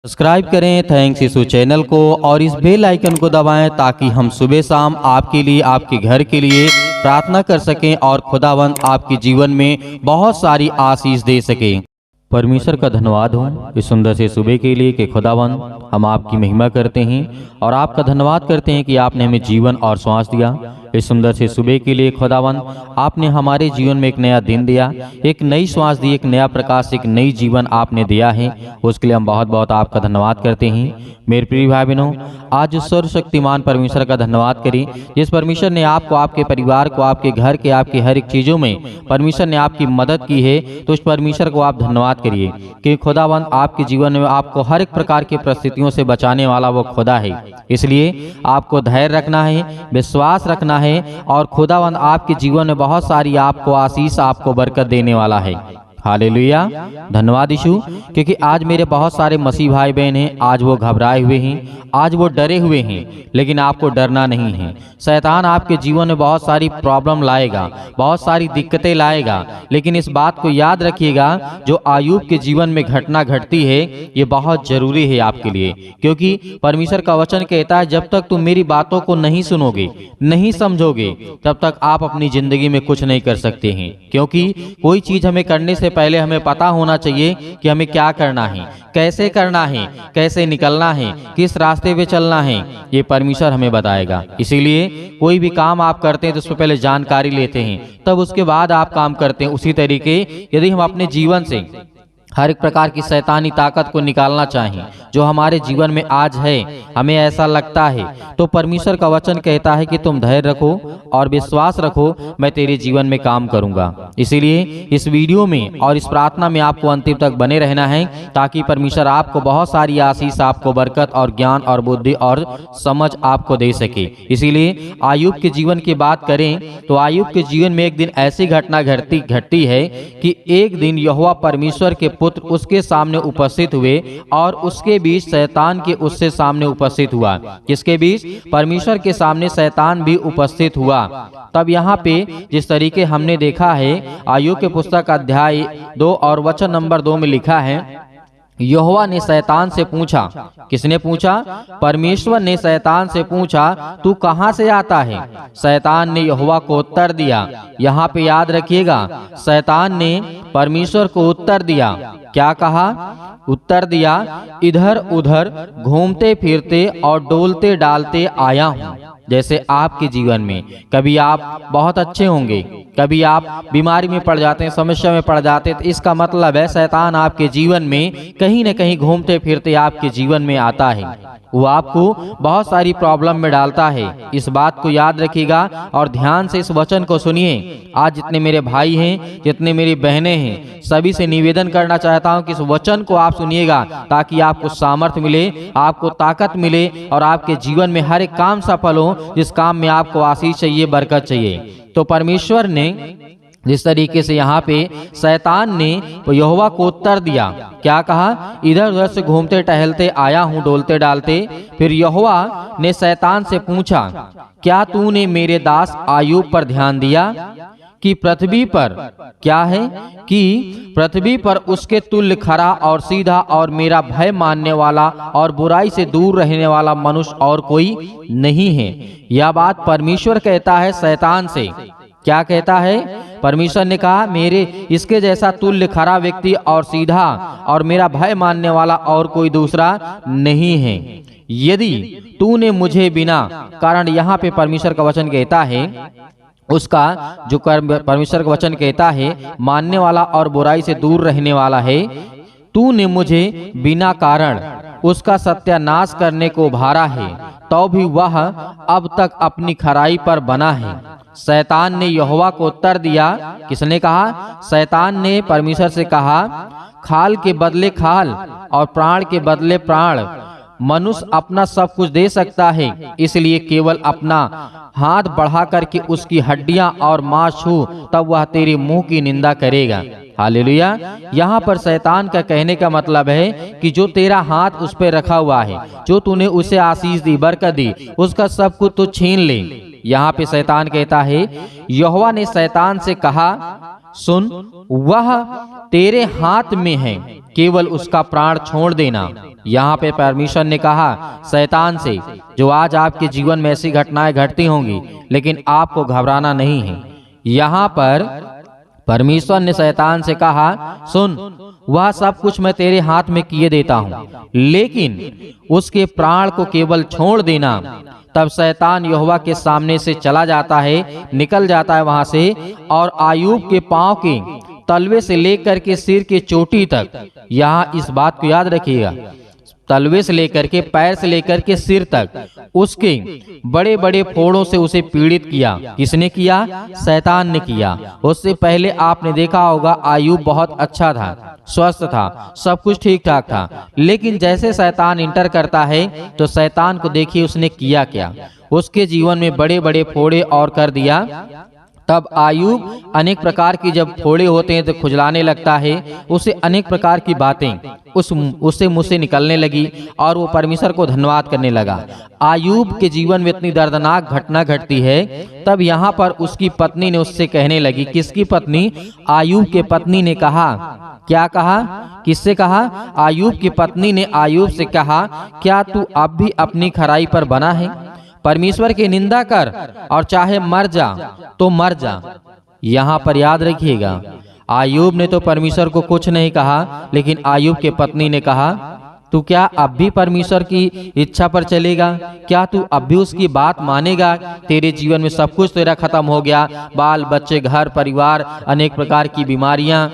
Subscribe करें thanks यीशु channel को और इस बेल आइकन को दबाएं ताकि हम सुबह शाम आपके लिए आपके घर के लिए प्रार्थना कर सकें और खुदावंद आपके जीवन में बहुत सारी आशीष दे सके। परमेश्वर का धन्यवाद हो इस सुंदर से सुबह के लिए कि खुदावंद हम आपकी महिमा करते हैं और आपका धन्यवाद करते हैं कि आपने हमें जीवन और श्वास दिया। इस सुंदर से सुबह के लिए खुदावंद आपने हमारे जीवन में एक नया दिन दिया, एक नई श्वास दी, एक नया प्रकाश, एक नई जीवन आपने दिया है। उसके लिए हम बहुत बहुत आपका धन्यवाद करते हैं। मेरे प्रिय भाई बहनों, आज सर्वशक्तिमान परमेश्वर का धन्यवाद करें जिस परमेश्वर ने आपको, आपके परिवार को, आपके घर के, आपकी हर एक चीज़ों में परमेश्वर ने आपकी मदद की है। तो उस परमेश्वर को आप धन्यवाद करिए कि खुदावंद आपके जीवन में आपको हर एक प्रकार की परिस्थितियों से बचाने वाला वो खुदा है। इसलिए आपको धैर्य रखना है, विश्वास रखना है और खुदावंद आपके जीवन में बहुत सारी आपको आशीष, आपको बरकत देने वाला है। हालेलुया, धन्यवाद यीशु, क्योंकि आज मेरे बहुत सारे मसीह भाई बहन हैं, आज वो घबराए हुए हैं, आज वो डरे हुए हैं, लेकिन आपको डरना नहीं है। शैतान आपके जीवन में बहुत सारी प्रॉब्लम लाएगा, बहुत सारी दिक्कतें लाएगा, लेकिन इस बात को याद रखिएगा जो आयूब के जीवन में घटना घटती है ये बहुत जरूरी है आपके लिए, क्योंकि परमेश्वर का वचन कहता है जब तक तुम मेरी बातों को नहीं सुनोगे, नहीं समझोगे, तब तक आप अपनी जिंदगी में कुछ नहीं कर सकते हैं। क्योंकि कोई चीज हमें करने से पहले हमें पता होना चाहिए कि हमें क्या करना है, कैसे करना है, कैसे निकलना है, किस रास्ते पे चलना है, ये परमेश्वर हमें बताएगा। इसीलिए कोई भी काम आप करते हैं तो उससे पहले जानकारी लेते हैं, तब उसके बाद आप काम करते हैं। उसी तरीके यदि हम अपने जीवन से हर एक प्रकार की शैतानी ताकत को निकालना चाहें जो हमारे जीवन में आज है, हमें ऐसा लगता है, तो परमेश्वर का वचन कहता है कि तुम धैर्य रखो और विश्वास रखो, मैं तेरे जीवन में काम करूंगा। इसीलिए इस वीडियो में और इस प्रार्थना में आपको अंतिम तक बने रहना है ताकि परमेश्वर आपको बहुत सारी आशीष, आपको बरकत और ज्ञान और बुद्धि और समझ आपको दे सके। इसीलिए आयूब के जीवन की बात करें तो आयूब के जीवन में एक दिन ऐसी घटना घटती है कि एक दिन यहोवा परमेश्वर के पुत्र उसके सामने उपस्थित हुए और उसके बीच शैतान के उससे सामने उपस्थित हुआ। किसके बीच? परमेश्वर के सामने शैतान भी उपस्थित हुआ। तब यहाँ पे जिस तरीके हमने देखा है आयूब के पुस्तक अध्याय 2 और वचन नंबर 2 में लिखा है, यहोवा ने शैतान से पूछा। किसने पूछा? परमेश्वर ने शैतान से पूछा, तू कहां से आता है? शैतान ने यहोवा को उत्तर दिया। यहाँ पे याद रखिएगा, शैतान ने परमेश्वर को उत्तर दिया। क्या कहा? उत्तर दिया, इधर उधर घूमते फिरते और डोलते डालते आया हूँ। जैसे आपके जीवन में कभी आप बहुत अच्छे होंगे, कभी आप बीमारी में पड़ जाते हैं, समस्या में पड़ जाते हैं, तो इसका मतलब है शैतान आपके जीवन में कहीं न कहीं घूमते फिरते आपके जीवन में आता है। वो आपको बहुत सारी प्रॉब्लम में डालता है। इस बात को याद रखिएगा और ध्यान से इस वचन को सुनिए। आज जितने मेरे भाई हैं, जितने मेरी बहनें हैं, सभी से निवेदन करना चाहता हूं कि इस वचन को आप सुनिएगा ताकि आपको सामर्थ्य मिले, आपको ताकत मिले और आपके जीवन में हर एक काम सफल हो जिस काम में आपको आशीष चाहिए, बरकत चाहिए। तो परमेश्वर ने जिस तरीके से यहाँ पे शैतान ने यहोवा को उत्तर दिया, क्या कहा? इधर उधर से घूमते टहलते आया हूँ, डोलते डालते। फिर यहोवा ने शैतान से पूछा, क्या तूने मेरे दास आयूब पर ध्यान दिया कि पृथ्वी पर क्या है कि पृथ्वी पर उसके तुल्य खरा और सीधा और मेरा भय मानने वाला और बुराई से दूर रहने वाला मनुष्य और कोई नहीं है। यह बात परमेश्वर कहता है शैतान से। क्या कहता है? परमेश्वर ने कहा मेरे इसके जैसा तुल्य खरा व्यक्ति और सीधा और मेरा भय मानने वाला और कोई दूसरा नहीं है। यदि तूने मुझे बिना कारण, यहाँ पे परमेश्वर का वचन कहता है उसका जो परमेश्वर का वचन कहता है मानने वाला और बुराई से दूर रहने वाला है, तूने मुझे बिना कारण उसका सत्यानाश करने को उभारा है, तो भी वह अब तक अपनी खराई पर बना है। शैतान ने यहोवा को उत्तर दिया। किसने कहा? शैतान ने परमेश्वर से कहा, खाल के बदले खाल और प्राण के बदले प्राण। मनुष्य अपना सब कुछ दे सकता है, इसलिए केवल अपना हाथ बढ़ा करके उसकी हड्डियां और मांस छू, तब वह तेरे मुंह की निंदा करेगा। हालेलुया। यहाँ पर शैतान का कहने का मतलब है कि जो तेरा हाथ उस पर रखा हुआ है, जो तूने उसे आशीष दी, बरकत दी, उसका सब कुछ तो छीन ले। यहाँ पे शैतान कहता है, यहोवा ने शैतान से कहा, सुन, वह तेरे हाथ में है, केवल उसका प्राण छोड़ देना। यहाँ पे परमेश्वर ने कहा शैतान से, जो आज आपके जीवन में ऐसी घटनाएं घटती होंगी, लेकिन आपको घबराना नहीं है। यहाँ पर परमेश्वर ने शैतान से कहा, सुन, वह सब कुछ मैं तेरे हाथ में किए देता हूँ, लेकिन उसके प्राण को केवल छोड़ देना। तब शैतान यहोवा के सामने से चला जाता है, निकल जाता है वहां से, और आयूब के पांव के तलवे से लेकर के सिर के चोटी तक, यहाँ इस बात को याद रखिएगा, तलवे से लेकर के पैर से लेकर के सिर तक उसके बड़े बड़े फोड़ों से उसे पीड़ित किया। किसने किया? शैतान ने किया। उससे पहले आपने देखा होगा आयूब बहुत अच्छा था, स्वस्थ था, सब कुछ ठीक ठाक था, लेकिन जैसे शैतान इंटर करता है तो शैतान को देखिए उसने किया क्या, उसके जीवन में बड़े बड़े फोड़े और कर दिया। तब आयूब अनेक प्रकार की जब फोड़े होते हैं तो खुजलाने लगता है, उसे अनेक प्रकार की बातें उससे मुंह से निकलने लगी और वो परमेश्वर को धन्यवाद करने लगा। आयूब के जीवन में इतनी दर्दनाक घटना घटती है, तब यहाँ पर उसकी पत्नी ने उससे कहने लगी, किसकी पत्नी? आयूब के पत्नी ने कहा, क्या कहा? किससे कहा? आयूब की पत्नी ने आयूब से कहा, क्या तू अब भी अपनी खराई पर बना है? परमेश्वर की निंदा कर और चाहे मर जा तो मर जा। यहाँ पर याद रखिएगा, आयूब ने तो परमेश्वर को कुछ नहीं कहा, लेकिन आयूब के पत्नी ने कहा, तू क्या अब भी परमेश्वर की इच्छा पर चलेगा? क्या तू अब भी उसकी बात मानेगा? तेरे जीवन में सब कुछ तेरा खत्म हो गया, बाल बच्चे, घर परिवार, अनेक प्रकार की बीमारियां,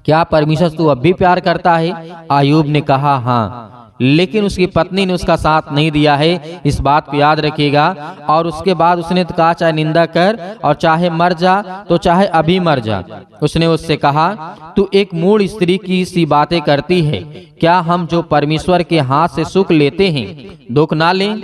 क्या परमेश्वर तू अब भी प्यार करता है? आयूब ने कहा हाँ, लेकिन उसकी पत्नी ने उसका साथ नहीं दिया है, इस बात को याद रखिएगा। और उसके बाद उसने तो कहा, चाहे निंदा कर और चाहे मर जा तो चाहे अभी मर जा। उसने उससे कहा, तू एक मूढ़ स्त्री की सी बातें करती है, क्या हम जो परमेश्वर के हाथ से सुख लेते हैं दुख ना लें?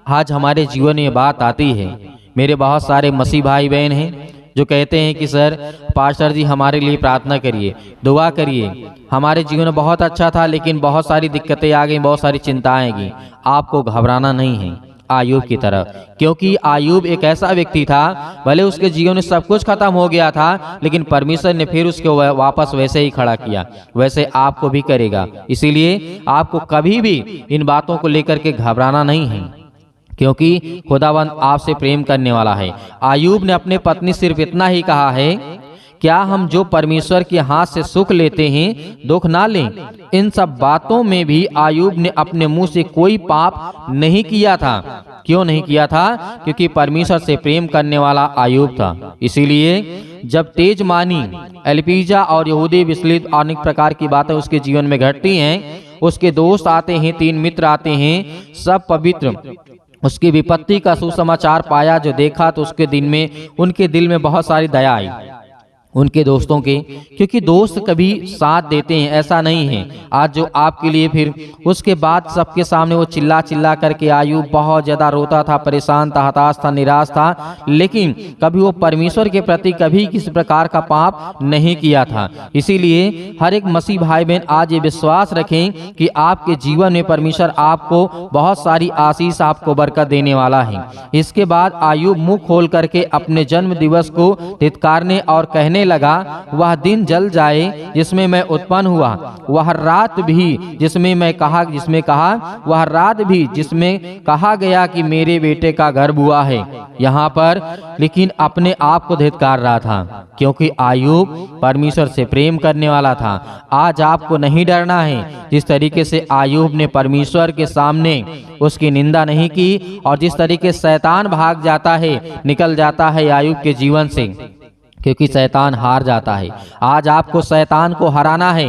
आज हमारे जीवन में बात आती है, मेरे बहुत सारे मसीह भाई बहन हैं जो कहते हैं कि सर, पास्टर जी हमारे लिए प्रार्थना करिए, दुआ करिए, हमारे जीवन में बहुत अच्छा था लेकिन बहुत सारी दिक्कतें आ गई, बहुत सारी चिंताएं आ गई। आपको घबराना नहीं है आयूब की तरह, क्योंकि आयूब एक ऐसा व्यक्ति था, भले उसके जीवन में सब कुछ खत्म हो गया था, लेकिन परमेश्वर ने फिर उसको वापस वैसे ही खड़ा किया, वैसे आपको भी करेगा। इसीलिए आपको कभी भी इन बातों को लेकर के घबराना नहीं है, क्योंकि खुदावंद आपसे प्रेम करने वाला है। आयूब ने अपने पत्नी सिर्फ इतना ही कहा है, क्या हम जो परमेश्वर के हाथ से सुख लेते हैं दुख ना लें? इन सब बातों में भी आयूब ने अपने मुंह से कोई पाप नहीं किया था। क्यों नहीं किया था? क्योंकि परमेश्वर से प्रेम करने वाला आयूब था। इसीलिए जब तेज मानी, एलपीजा और यहूदी विचलित अनेक प्रकार की बातें उसके जीवन में घटती हैं, उसके दोस्त आते हैं, 3 मित्र आते हैं, सब पवित्र उसकी विपत्ति का सुसमाचार पाया, जो देखा तो उसके दिन में उनके दिल में बहुत सारी दया आई उनके दोस्तों के, क्योंकि दोस्त कभी साथ देते हैं, ऐसा नहीं है आज जो आपके लिए। फिर उसके बाद सबके सामने वो चिल्ला चिल्ला करके आयूब बहुत ज़्यादा रोता था, परेशान था, हताश था, निराश था, लेकिन कभी वो परमेश्वर के प्रति कभी किसी प्रकार का पाप नहीं किया था। इसीलिए हर एक मसीह भाई बहन आज ये विश्वास रखें कि आपके जीवन में परमेश्वर आपको बहुत सारी आशीष, आपको बरकत देने वाला है। इसके बाद आयूब मुंह खोल करके अपने जन्म दिवस को धिक्कारने और कहने लगा, वह दिन जल जाए जिसमें मैं उत्पन्न हुआ, वह रात भी जिसमें कहा वह रात भी जिसमें कहा गया कि मेरे बेटे का गर्भ हुआ है। यहाँ पर लेकिन अपने आप को धिक्कार रहा था, क्योंकि आयूब परमेश्वर से प्रेम करने वाला था। आज आपको नहीं डरना है। जिस तरीके से आयूब ने परमेश्वर के सामने उसकी निंदा नहीं की, और जिस तरीके से शैतान भाग जाता है, निकल जाता है आयूब के जीवन से, क्योंकि शैतान हार जाता है। आज आपको शैतान को हराना है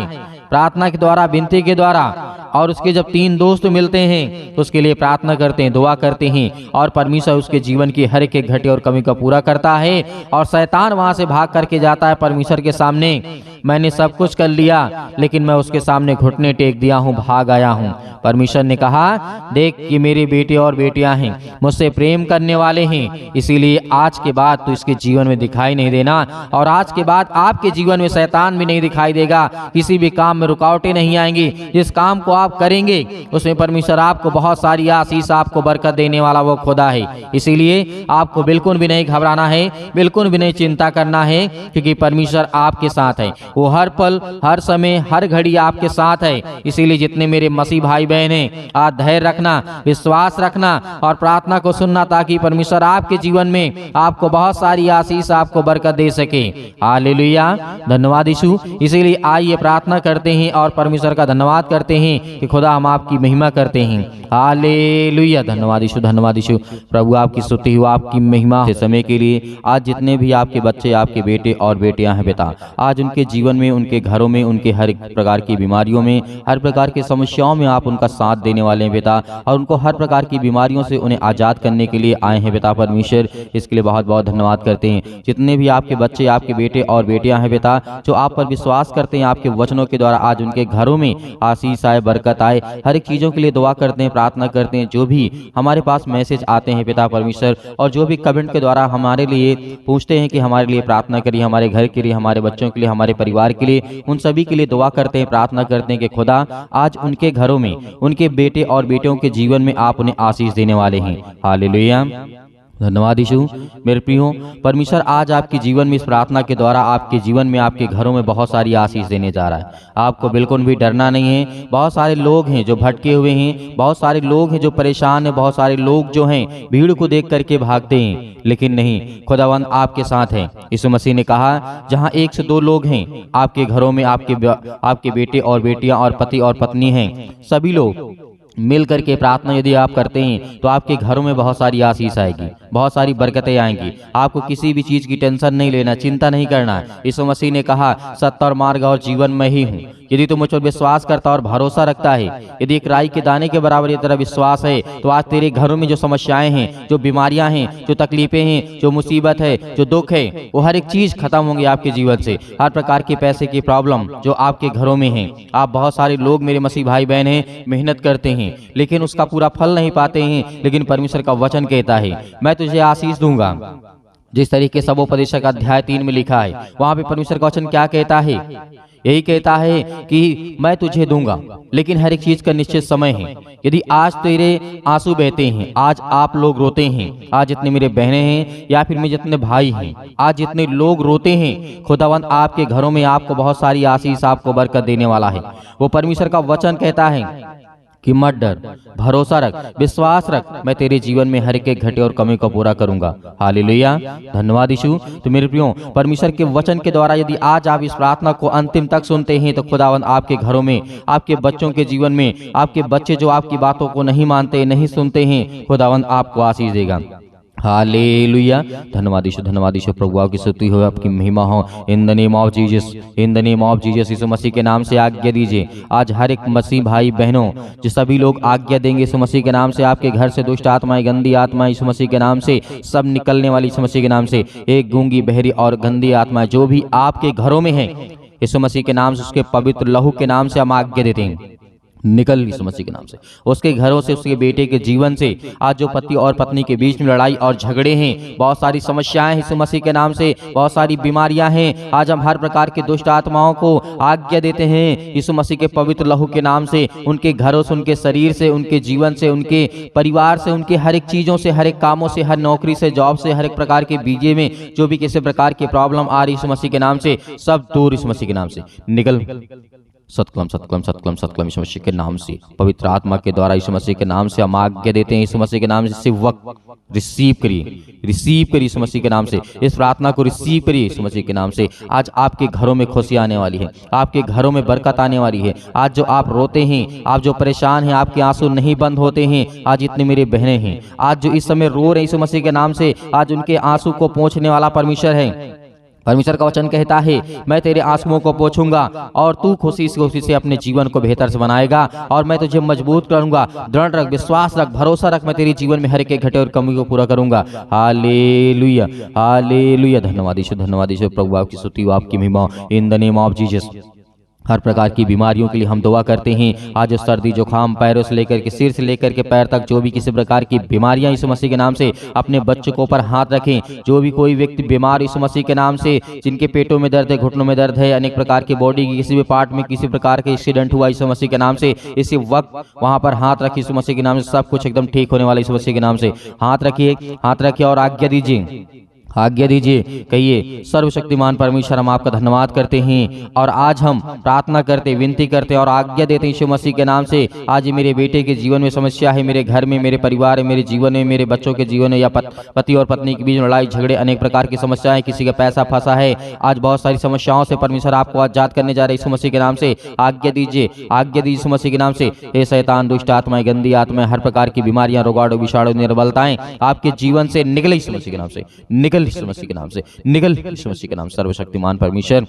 प्रार्थना के द्वारा, विनती के द्वारा। और उसके जब 3 दोस्त मिलते हैं तो उसके लिए प्रार्थना करते हैं, दुआ करते हैं, और परमेश्वर उसके जीवन की हर एक घटे और कमी को पूरा करता है, और शैतान वहां से भाग करके जाता है परमेश्वर के सामने। मैंने सब कुछ कर लिया, लेकिन मैं उसके सामने घुटने टेक दिया हूँ, भाग आया हूँ। परमेश्वर ने कहा, देख कि मेरे बेटे और बेटियां हैं, मुझसे प्रेम करने वाले हैं, इसीलिए आज के बाद तो इसके जीवन में दिखाई नहीं देना, और आज के बाद आपके जीवन में शैतान भी नहीं दिखाई देगा। किसी भी काम में में रुकावटें नहीं आएंगी। जिस काम को आप करेंगे उसमें परमेश्वर आपको बहुत सारी आशीष, आपको बरकत देने वाला वो खुदा है। इसीलिए आपको बिल्कुल भी नहीं घबराना है, बिल्कुल भी नहीं चिंता करना है, क्योंकि परमेश्वर आपके साथ है। वो हर पल, हर समय, हर घड़ी आपके साथ है। इसीलिए जितने मेरे मसीह भाई बहन हैं, आज धैर्य रखना, विश्वास रखना और प्रार्थना को सुनना, ताकि परमेश्वर आपके जीवन में आपको बहुत सारी आशीष, आपको बरकत दे सके। हालेलुया, धन्यवाद यीशु। इसीलिए आइए प्रार्थना करते हैं और परमेश्वर का धन्यवाद करते हैं कि खुदा हम आपकी महिमा करते हैं। हालेलुया, धन्यवाद यीशु, धन्यवाद यीशु। प्रभु आपकी स्तुति हो, आपकी महिमा। समय के लिए आज जितने भी आपके बच्चे, आपके बेटे और बेटियां हैं पिता, आज उनके जीवन में, उनके घरों में, उनके हर एक प्रकार की बीमारियों में, हर प्रकार की समस्याओं में आप उनका साथ देने वाले हैं पिता, और उनको हर प्रकार की बीमारियों से उन्हें आजाद करने के लिए आए हैं पिता परमेश्वर। इसके लिए बहुत बहुत धन्यवाद करते हैं। जितने भी आपके बच्चे, आपके बेटे और बेटियां हैं पिता, जो आप पर विश्वास करते हैं, आपके वचनों के द्वारा आज उनके घरों में आशीष आए, बरकत आए, हर एक चीजों के लिए दुआ करते हैं, प्रार्थना करते हैं। जो भी हमारे पास मैसेज आते हैं पिता परमेश्वर, और जो भी कमेंट के द्वारा हमारे लिए पूछते हैं कि हमारे लिए प्रार्थना करिए, हमारे घर के लिए, हमारे बच्चों के लिए, हमारे परिवार के लिए, उन सभी के लिए दुआ करते हैं, प्रार्थना करते हैं कि खुदा आज उनके घरों में, उनके बेटे और बेटियों के जीवन में आप उन्हें आशीष देने वाले हैं। हालेलुया, धन्यवाद यीशु। मेरे प्रियो, परमेश्वर आज आपके जीवन में इस प्रार्थना के द्वारा आपके जीवन में, आपके घरों में बहुत सारी आशीष देने जा रहा है। आपको बिल्कुल भी डरना नहीं है। बहुत सारे लोग हैं जो भटके हुए हैं, बहुत सारे लोग हैं जो परेशान हैं, बहुत सारे लोग जो हैं भीड़ को देख करके भागते हैं, लेकिन नहीं, खुदावंद आपके साथ है। यीशु मसीह ने कहा, जहाँ 1 से 2 लोग हैं आपके घरों में, आपके बेटे और बेटियां और पति और पत्नी हैं, सभी लोग मिल करके प्रार्थना यदि आप करते हैं तो आपके घरों में बहुत सारी आशीष आएगी, बहुत सारी बरकतें आएंगी। आपको किसी भी चीज की टेंशन नहीं लेना, चिंता नहीं करना। यीशु मसीह ने कहा, सत्य और मार्ग और जीवन में ही हूँ। यदि तू मुझ पर विश्वास करता और भरोसा रखता है, यदि एक राई के दाने के बराबर ये तेरा विश्वास है, तो आज तेरे घरों में जो समस्याएं हैं, जो बीमारियां हैं, जो तकलीफें हैं, जो मुसीबत है, जो दुख है, वो हर एक चीज खत्म होंगी आपके जीवन से। हर प्रकार की पैसे की प्रॉब्लम जो आपके घरों में है, आप बहुत सारे लोग मेरे मसीह भाई बहन हैं, मेहनत करते हैं लेकिन उसका पूरा फल नहीं पाते हैं, लेकिन परमेश्वर का वचन कहता है, मैं तुझे आशीष दूंगा। जिस तरीके से सबोपदेशक अध्याय 3 में लिखा है, वहां पे परमेश्वर का वचन क्या कहता है? यही कहता है कि मैं तुझे दूंगा, लेकिन हर एक चीज का निश्चित समय है। यदि आज तेरे आंसू बहते हैं, आज आप लोग रोते हैं, आज जितने मेरे बहनें हैं या फिर मेरे जितने भाई हैं, आज जितने लोग रोते हैं, खुदावंद आपके घरों में आपको बहुत सारी आशीष, आपको बरकत देने वाला है। वो परमेश्वर का वचन कहता है कि मत डर, भरोसा रख, विश्वास रख, मैं तेरे जीवन में हर एक घटे और कमी को पूरा करूंगा। हालेलुया, धन्यवाद यीशु। तो मेरे प्रियो, परमेश्वर के वचन के द्वारा यदि आज आप इस प्रार्थना को अंतिम तक सुनते हैं, तो खुदावंद आपके घरों में, आपके बच्चों के जीवन में, आपके बच्चे जो आपकी बातों को नहीं मानते, नहीं सुनते हैं, खुदावंद आपको आशीष देगा। हालेलुया, धन्यवाद यीशु, धन्यवाद यीशु। प्रभु आपकी स्तुति हो, आपकी महिमा हो। In the name of Jesus, in the name of Jesus, यीशु मसीह के नाम से आज्ञा दीजिए। आज हर एक मसीह भाई बहनों, जो सभी लोग आज्ञा देंगे यीशु मसीह के नाम से, आपके घर से दुष्ट आत्माएं, गंदी आत्माएं यीशु मसीह के नाम से सब निकलने वाली यीशु मसीह के नाम से। एक गूंगी, बहरी और गंदी आत्माएं जो भी आपके घरों में है, यीशु मसीह के नाम से, उसके पवित्र लहू के नाम से हम आज्ञा देते हैं, निकल यीशु मसीह के नाम से, उसके घरों से, उसके बेटे के जीवन से। आज जो पति और पत्नी के बीच में लड़ाई और झगड़े हैं, बहुत सारी समस्याएं यीशु मसीह के नाम से, बहुत सारी बीमारियां हैं, आज हम हर प्रकार के दुष्ट आत्माओं को आज्ञा देते हैं यीशु मसीह के पवित्र लहू के नाम से। उनके घरों से, उनके शरीर से, उनके जीवन से, उनके परिवार से, उनके हर एक चीजों से, हर एक कामों से, हर नौकरी से, जॉब से, हर एक प्रकार के बीजे में जो भी किसी प्रकार की प्रॉब्लम आ रही यीशु मसीह के नाम से, सब दूर यीशु मसीह के नाम से निकल। सतकलम सतकलम सतकलम सतकलम यीशु मसीह के नाम से, पवित्र आत्मा के द्वारा यीशु मसीह के नाम से हम आज्ञा देते हैं यीशु मसीह के नाम से। सेवक रिसीव करिए, रिसीव करिए यीशु मसीह के नाम से, इस प्रार्थना को रिसीव करिए यीशु मसीह के नाम से। आज आपके घरों में खुशी आने वाली है, आपके घरों में बरकत आने वाली है। आज जो आप रोते हैं, आप जो परेशान हैं, आपके आंसू नहीं बंद होते हैं। आज इतने मेरे बहनें हैं, आज जो इस समय रो रहे हैं यीशु मसीह के नाम से, आज उनके आंसू को पोंछने वाला परमेश्वर है। परमेश्वर का वचन कहता है, मैं तेरे आंसुओं को पोंछूंगा और तू खुशी से अपने जीवन को बेहतर से बनाएगा, और मैं तुझे मजबूत करूंगा। दृढ़ रख, विश्वास रख, भरोसा रख, मैं तेरे जीवन में हर एक घटे और कमी को पूरा करूंगा। हालेलुया, हालेलुया, धन्यवाद यीशु, धन्यवाद यीशु। प्रभु आपकी स्तुति हो, आपकी महिमा। In the name of Jesus, हर प्रकार की बीमारियों के लिए हम दुआ करते हैं। आज जो सर्दी जुकाम पैरों से लेकर के सिर से लेकर के पैर तक जो भी किसी प्रकार की बीमारियां यीशु मसीह के नाम से अपने बच्चों के ऊपर हाथ रखें। जो भी कोई व्यक्ति बीमार यीशु मसीह के नाम से, जिनके पेटों में दर्द है, घुटनों में दर्द है, अनेक प्रकार की बॉडी की किसी भी पार्ट में किसी प्रकार के एक्सीडेंट हुआ यीशु मसीह के नाम से, इसी वक्त वहां पर हाथ रखिए यीशु मसीह के नाम से, सब कुछ एकदम ठीक होने वाला यीशु मसीह के नाम से। हाथ रखिए और आज्ञा दीजिए, आज्ञा दीजिए। कहिए, सर्वशक्तिमान परमेश्वर हम आपका धन्यवाद करते हैं और आज हम प्रार्थना करते, विनती करते और आज्ञा देते हैं यीशु मसीह के नाम से। आज मेरे बेटे के जीवन में समस्या है, मेरे घर में, मेरे परिवार में, मेरे जीवन में, मेरे बच्चों के जीवन में, या पति और पत्नी के बीच लड़ाई झगड़े, अनेक प्रकार की समस्याएं, किसी का पैसा फंसा है, आज बहुत सारी समस्याओं से परमेश्वर आपको आजाद करने जा रहे यीशु मसीह के नाम से। आज्ञा दीजिए, आज्ञा दीजिए यीशु मसीह के नाम से। हे शैतान, दुष्ट आत्माएं, गंदी आत्माएं, हर प्रकार की बीमारियां, रोगाणु, विषाणु, निर्बलताएं आपके जीवन से निकले यीशु मसीह के नाम से, निकल यीशु मसीह के नाम से, निकल यीशु मसीह के नाम। सर्वशक्तिमान परमेश्वर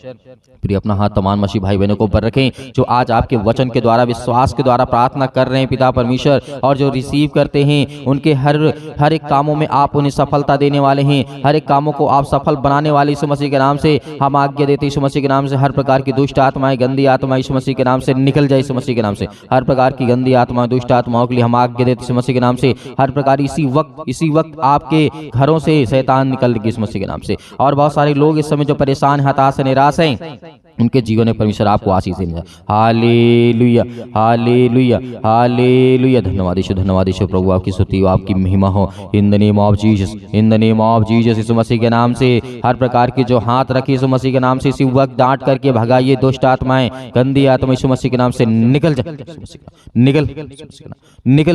प्रिय अपना हाथ तमाम मसीह भाई बहनों को ऊपर रखें जो आज आपके वचन के द्वारा, विश्वास के द्वारा प्रार्थना कर रहे हैं पिता परमेश्वर, और जो रिसीव करते हैं उनके हर एक कामों में आप उन्हें सफलता देने वाले हैं, हर एक कामों को आप सफल बनाने वाले यीशु मसीह के नाम से हम आज्ञा देते यीशु मसीह के नाम से। हर प्रकार की दुष्ट आत्माएं, गंदी आत्माएं यीशु मसीह के नाम से निकल जाए यीशु मसीह के नाम से। हर प्रकार की गंदी आत्माएं, दुष्ट आत्माओं के लिए हम आज्ञा देते यीशु मसीह के नाम से। हर प्रकार इसी वक्त आपके घरों से शैतान निकल गए यीशु मसीह के नाम से। और बहुत सारे लोग इस समय जो परेशान, हताश, निराश हैं, उनके जीवन में परमेश्वर आपको आशीष देने। Hallelujah, hallelujah, hallelujah. धन्यवाद यीशु प्रभु, आपकी स्तुति हो, आपकी महिमा हो। In the name of Jesus, in the name of Jesus यीशु मसीह के नाम से हर प्रकार की जो हाथ रखी यीशु मसीह के नाम से, इसी वक्त डांट करके भगाइए दुष्ट आत्माएं, गंदी आत्मा यीशु मसीह के नाम से निकल जाए, निकल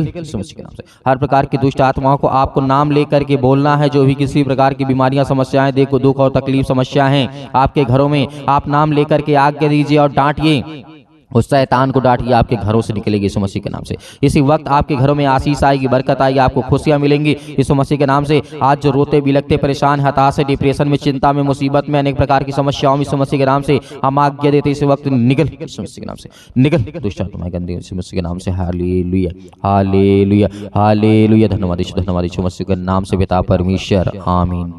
यीशु मसीह के नाम से। हर प्रकार की दुष्ट आत्माओं को आपको नाम लेकर के बोलना है। जो भी किसी प्रकार की बीमारियां, समस्याएं, देखो दुख और तकलीफ, समस्या हैं आपके घरों में, आप नाम लेकर के आज्ञा दीजिए और डांटिए, उस शैतान को डांटिए, आपके घरों से निकलेगी यीशु मसीह के नाम से। इसी वक्त आपके घरों में आशीष आएगी, बरकत आएगी, आपको खुशियां मिलेंगी यीशु मसीह के नाम से। आज जो रोते बिलखते, परेशान, हताश, डिप्रेशन में, चिंता में, मुसीबत में, अनेक प्रकार की समस्याओं में यीशु मसीह के नाम से हम आज्ञा देते इस वक्त निकल यीशु मसीह के नाम से, निकल दुष्ट आत्माएं, गंदी यीशु मसीह के नाम से। Hallelujah, hallelujah, hallelujah. धन्यवाद यीशु मसीह के नाम से पिता परमेश्वर, आमीन।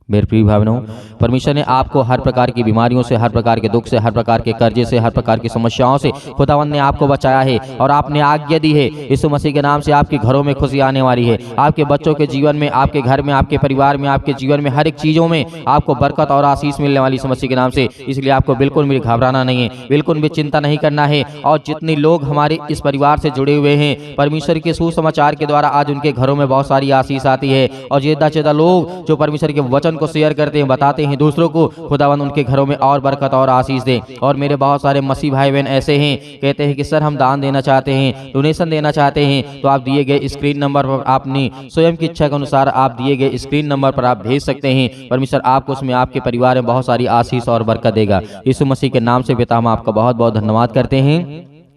मेरे प्रिय भाइयों, परमेश्वर ने आपको हर प्रकार की बीमारियों से, हर प्रकार के दुख से, हर प्रकार के कर्जे से, हर प्रकार की समस्याओं से खुदावंद ने आपको बचाया है और आपने आज्ञा दी है यीशु मसीह के नाम से आपके घरों में खुशी आने वाली है। आपके बच्चों के जीवन में, आपके घर में, आपके परिवार में, आपके जीवन में, हर एक चीज़ों में आपको बरकत और आशीष मिलने वाली यीशु मसीह के नाम से। इसलिए आपको बिल्कुल भी घबराना नहीं है, बिल्कुल भी चिंता नहीं करना है। और जितने लोग हमारे इस परिवार से जुड़े हुए हैं, परमेश्वर के सुसमाचार के द्वारा आज उनके घरों में बहुत सारी आशीष आती है। और ज़्यादा से ज़्यादा लोग जो परमेश्वर के वचन को शेयर करते हैं, बताते हैं दूसरों को, खुदावंद उनके घरों में और बरकत और आशीष दे। और मेरे बहुत सारे मसीह भाई बहन ऐसे हैं, कहते हैं कि सर हम दान देना चाहते हैं, डोनेशन देना चाहते हैं, तो आप दिए गए स्क्रीन नंबर पर अपनी स्वयं की इच्छा के अनुसार आप दिए गए स्क्रीन नंबर पर आप भेज सकते हैं। परमेश्वर आपको उसमें, आपके परिवार में बहुत सारी आशीष और बरकत देगा। यीशु मसीह के नाम से पिता हम आपका बहुत बहुत धन्यवाद करते हैं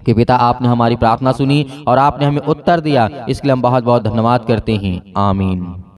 कि पिता आपने हमारी प्रार्थना सुनी और आपने हमें उत्तर दिया, इसके लिए हम बहुत बहुत धन्यवाद करते हैं। आमीन।